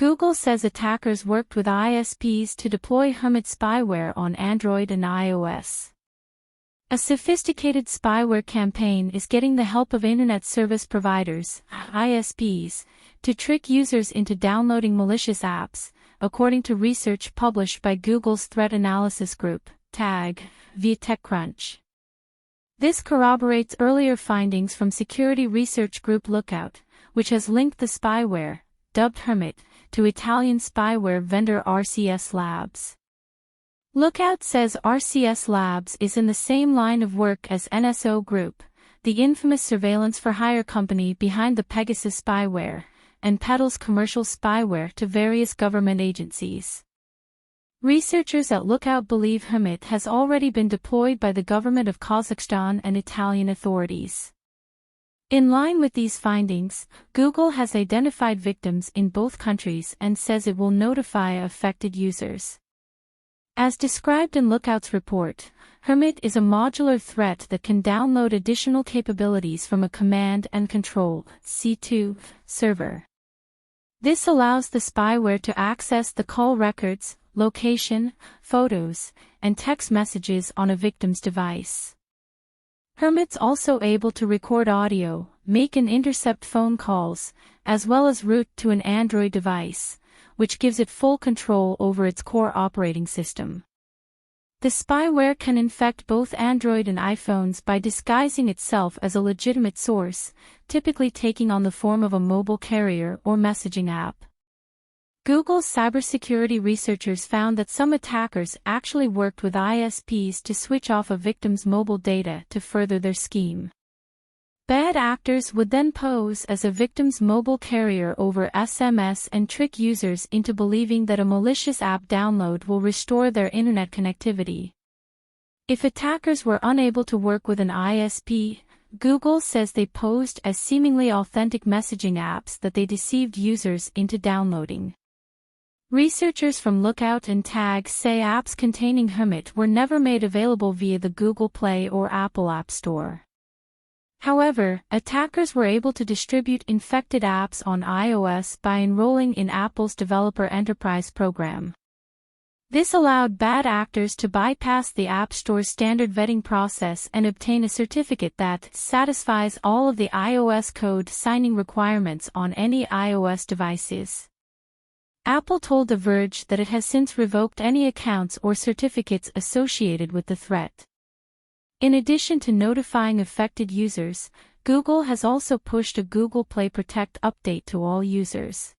Google says attackers worked with ISPs to deploy Hermit spyware on Android and iOS. A sophisticated spyware campaign is getting the help of Internet Service Providers, ISPs, to trick users into downloading malicious apps, according to research published by Google's Threat Analysis Group, TAG, via TechCrunch. This corroborates earlier findings from security research group Lookout, which has linked the spyware, dubbed Hermit, to Italian spyware vendor RCS Labs. Lookout says RCS Labs is in the same line of work as NSO Group, the infamous surveillance-for-hire company behind the Pegasus spyware, and peddles commercial spyware to various government agencies. Researchers at Lookout believe Hermit has already been deployed by the government of Kazakhstan and Italian authorities. In line with these findings, Google has identified victims in both countries and says it will notify affected users. As described in Lookout's report, Hermit is a modular threat that can download additional capabilities from a command and control (C2) server. This allows the spyware to access the call records, location, photos, and text messages on a victim's device. Hermit's also able to record audio, make and intercept phone calls, as well as route to an Android device, which gives it full control over its core operating system. The spyware can infect both Android and iPhones by disguising itself as a legitimate source, typically taking on the form of a mobile carrier or messaging app. Google's cybersecurity researchers found that some attackers actually worked with ISPs to switch off a victim's mobile data to further their scheme. Bad actors would then pose as a victim's mobile carrier over SMS and trick users into believing that a malicious app download will restore their internet connectivity. If attackers were unable to work with an ISP, Google says they posed as seemingly authentic messaging apps that they deceived users into downloading. Researchers from Lookout and TAG say apps containing Hermit were never made available via the Google Play or Apple App Store. However, attackers were able to distribute infected apps on iOS by enrolling in Apple's Developer Enterprise program. This allowed bad actors to bypass the App Store's standard vetting process and obtain a certificate that satisfies all of the iOS code signing requirements on any iOS devices. Apple told The Verge that it has since revoked any accounts or certificates associated with the threat. In addition to notifying affected users, Google has also pushed a Google Play Protect update to all users.